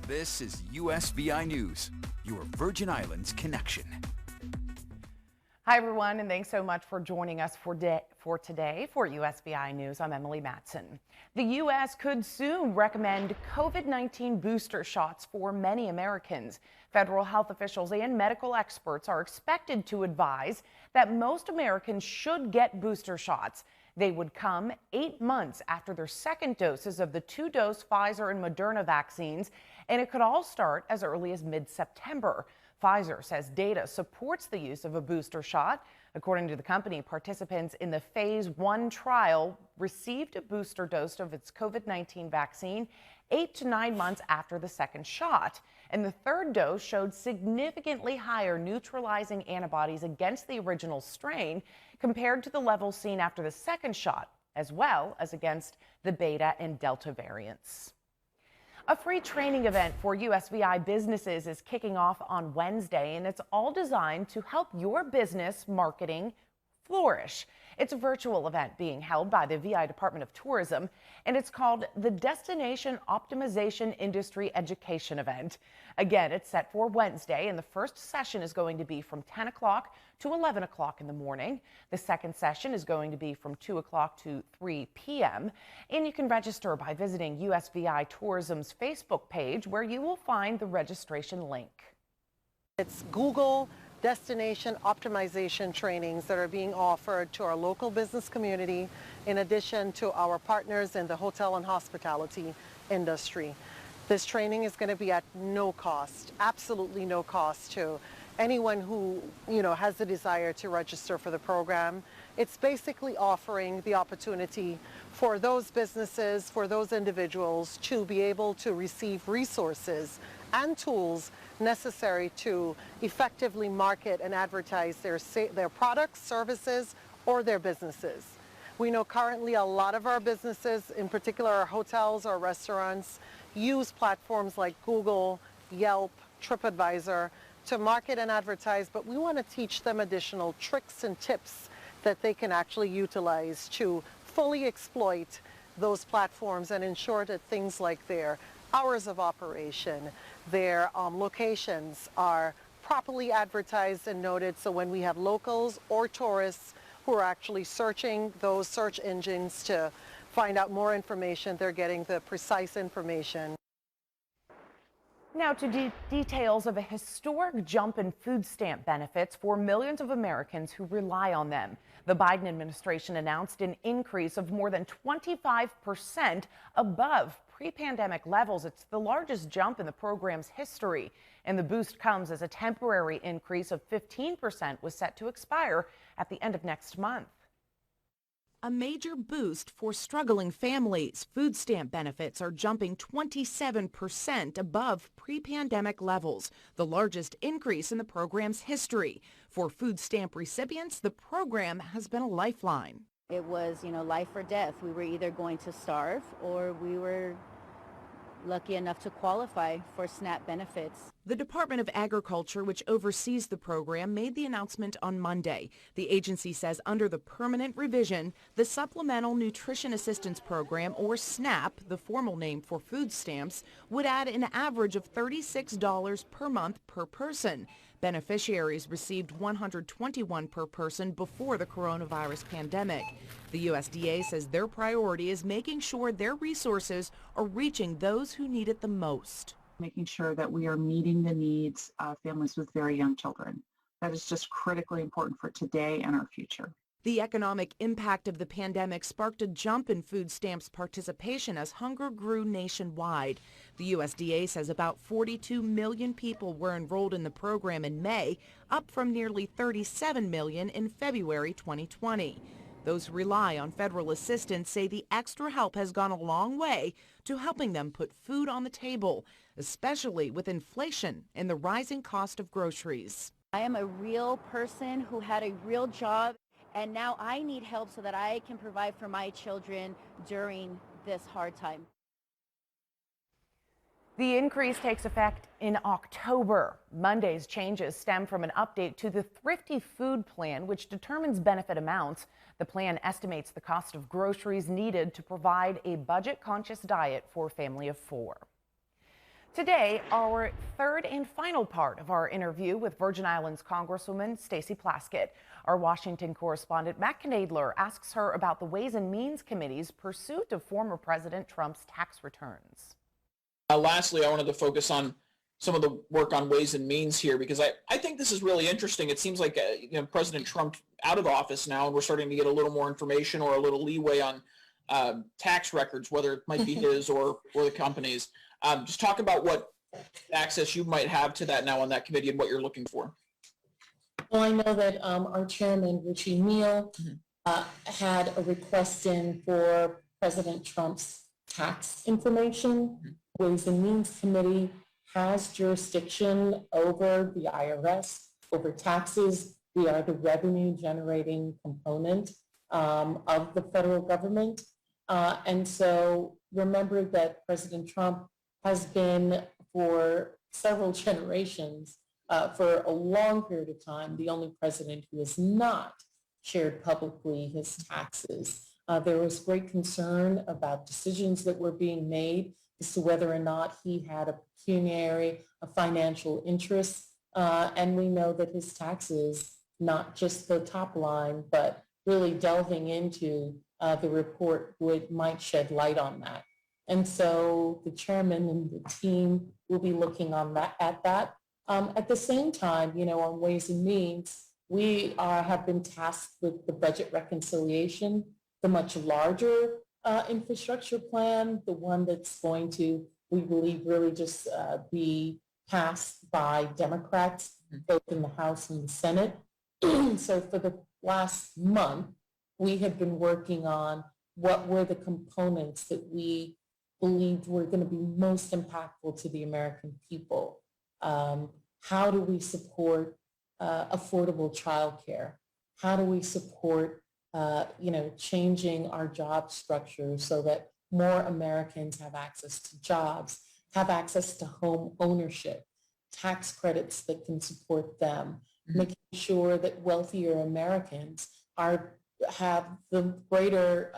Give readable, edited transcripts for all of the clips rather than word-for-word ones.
This is USVI News, your Virgin Islands connection. Hi, everyone, and thanks so much for joining us for today for USVI News. I'm Emily Matson. The U.S. could soon recommend COVID-19 booster shots for many Americans. Federal health officials and medical experts are expected to advise that most Americans should get booster shots. They would come 8 months after their second doses of the 2-dose Pfizer and Moderna vaccines, and it could all start as early as mid-September. Pfizer says data supports the use of a booster shot. According to the company, participants in the phase 1 trial received a booster dose of its COVID-19 vaccine 8 to 9 months after the second shot. And the third dose showed significantly higher neutralizing antibodies against the original strain compared to the levels seen after the second shot, as well as against the Beta and Delta variants. A free training event for USVI businesses is kicking off on Wednesday, and it's all designed to help your business marketing flourish. It's a virtual event being held by the VI Department of Tourism, and it's called the Destination Optimization Industry Education Event. Again, it's set for Wednesday, and the first session is going to be from 10 o'clock to 11 o'clock in the morning. The second session is going to be from 2 o'clock to 3 p.m. And you can register by visiting USVI Tourism's Facebook page, where you will find the registration link. It's Google destination optimization trainings that are being offered to our local business community, in addition to our partners in the hotel and hospitality industry. This training is going to be at no cost, absolutely no cost to anyone who, has the desire to register for the program. It's basically offering the opportunity for those businesses, for those individuals to be able to receive resources and tools necessary to effectively market and advertise their products, services, or their businesses. We know currently a lot of our businesses, in particular our hotels or restaurants, use platforms like Google, Yelp, TripAdvisor to market and advertise, but we want to teach them additional tricks and tips that they can actually utilize to fully exploit those platforms and ensure that things like their hours of operation, their locations are properly advertised and noted, so when we have locals or tourists who are actually searching those search engines to find out more information, they're getting the precise information. Now to details of a historic jump in food stamp benefits for millions of Americans who rely on them. The Biden administration announced an increase of more than 25% above pre-pandemic levels. It's the largest jump in the program's history, and the boost comes as a temporary increase of 15% was set to expire at the end of next month. A major boost for struggling families. Food stamp benefits are jumping 27% above pre-pandemic levels, the largest increase in the program's history. For food stamp recipients, the program has been a lifeline. It was, life or death. We were either going to starve or we were lucky enough to qualify for SNAP benefits. The Department of Agriculture, which oversees the program, made the announcement on Monday. The agency says under the permanent revision, the Supplemental Nutrition Assistance Program, or SNAP, the formal name for food stamps, would add an average of $36 per month per person. Beneficiaries received $121 per person before the coronavirus pandemic. The USDA says their priority is making sure their resources are reaching those who need it the most. Making sure that we are meeting the needs of families with very young children. That is just critically important for today and our future. The economic impact of the pandemic sparked a jump in food stamps participation as hunger grew nationwide. The USDA says about 42 million people were enrolled in the program in May, up from nearly 37 million in February 2020. Those who rely on federal assistance say the extra help has gone a long way to helping them put food on the table, especially with inflation and the rising cost of groceries. I am a real person who had a real job, and now I need help so that I can provide for my children during this hard time. The increase takes effect in October. Monday's changes stem from an update to the Thrifty Food Plan, which determines benefit amounts. The plan estimates the cost of groceries needed to provide a budget-conscious diet for a family of 4. Today, our third and final part of our interview with Virgin Islands Congresswoman Stacey Plaskett. Our Washington correspondent Matt Knadler asks her about the Ways and Means Committee's pursuit of former President Trump's tax returns. Lastly, I wanted to focus on some of the work on Ways and Means here, because I think this is really interesting. It seems like President Trump out of office now, and we're starting to get a little more information or a little leeway on tax records, whether it might be his or the company's. Just talk about what access you might have to that now on that committee and what you're looking for. Well, I know that our chairman, Richie Neal, had a request in for President Trump's tax information. Ways and Means Committee has jurisdiction over the IRS, over taxes. We are the revenue generating component of the federal government. And so remember that President Trump has been for several generations, for a long period of time, the only president who has not shared publicly his taxes. There was great concern about decisions that were being made as to whether or not he had a pecuniary, a financial interest. And we know that his taxes, not just the top line, but really delving into the report might shed light on that. And so the chairman and the team will be looking on at that. At the same time, on Ways and Means, we have been tasked with the budget reconciliation, the much larger infrastructure plan, the one that's going to, we believe, really just be passed by Democrats, both in the House and the Senate. So for the last month, we have been working on what were the components that we believed were going to be most impactful to the American people. How do we support affordable childcare? How do we support, changing our job structure so that more Americans have access to jobs, have access to home ownership, tax credits that can support them, making sure that wealthier Americans have the greater,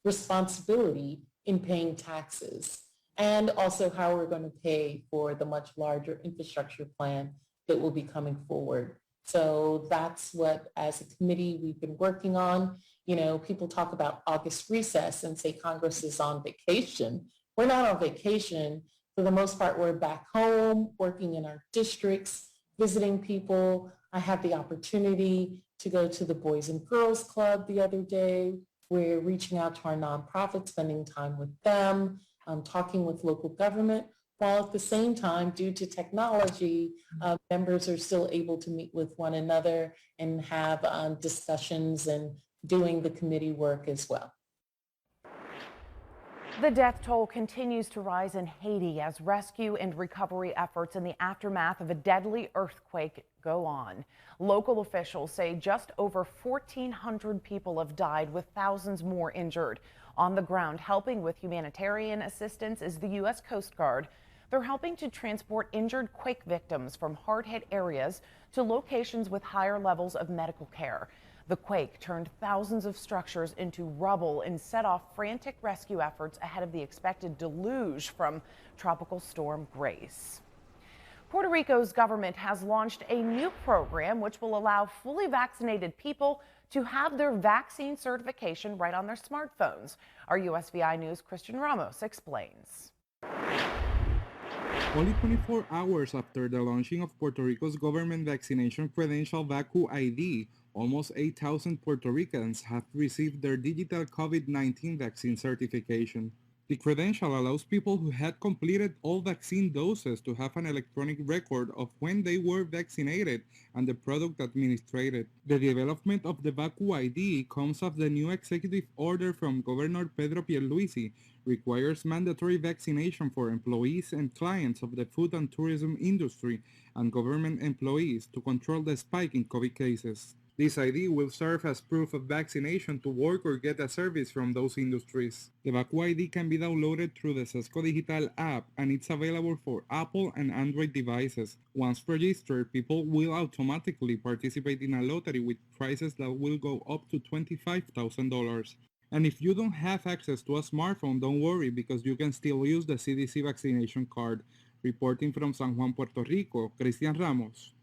responsibility in paying taxes, and also how we're going to pay for the much larger infrastructure plan that will be coming forward. So that's what, as a committee, we've been working on. People talk about August recess and say Congress is on vacation. We're not on vacation. For the most part, we're back home, working in our districts, visiting people. I had the opportunity to go to the Boys and Girls Club the other day. We're reaching out to our nonprofits, spending time with them, talking with local government, while at the same time, due to technology, members are still able to meet with one another and have discussions and doing the committee work as well. The death toll continues to rise in Haiti as rescue and recovery efforts in the aftermath of a deadly earthquake go on. Local officials say just over 1,400 people have died, with thousands more injured. On the ground, helping with humanitarian assistance is the U.S. Coast Guard. They're helping to transport injured quake victims from hard-hit areas to locations with higher levels of medical care. The quake turned thousands of structures into rubble and set off frantic rescue efforts ahead of the expected deluge from Tropical Storm Grace. Puerto Rico's government has launched a new program which will allow fully vaccinated people to have their vaccine certification right on their smartphones. Our USVI News' Christian Ramos explains. Only 24 hours after the launching of Puerto Rico's government vaccination credential Vacu ID, almost 8,000 Puerto Ricans have received their digital COVID-19 vaccine certification. The credential allows people who had completed all vaccine doses to have an electronic record of when they were vaccinated and the product administered. The development of the Vacu ID comes as the new executive order from Governor Pedro Pierluisi requires mandatory vaccination for employees and clients of the food and tourism industry and government employees to control the spike in COVID cases. This ID will serve as proof of vaccination to work or get a service from those industries. The Vacu ID can be downloaded through the Sesco Digital app, and it's available for Apple and Android devices. Once registered, people will automatically participate in a lottery with prizes that will go up to $25,000. And if you don't have access to a smartphone, don't worry because you can still use the CDC vaccination card. Reporting from San Juan, Puerto Rico, Cristian Ramos,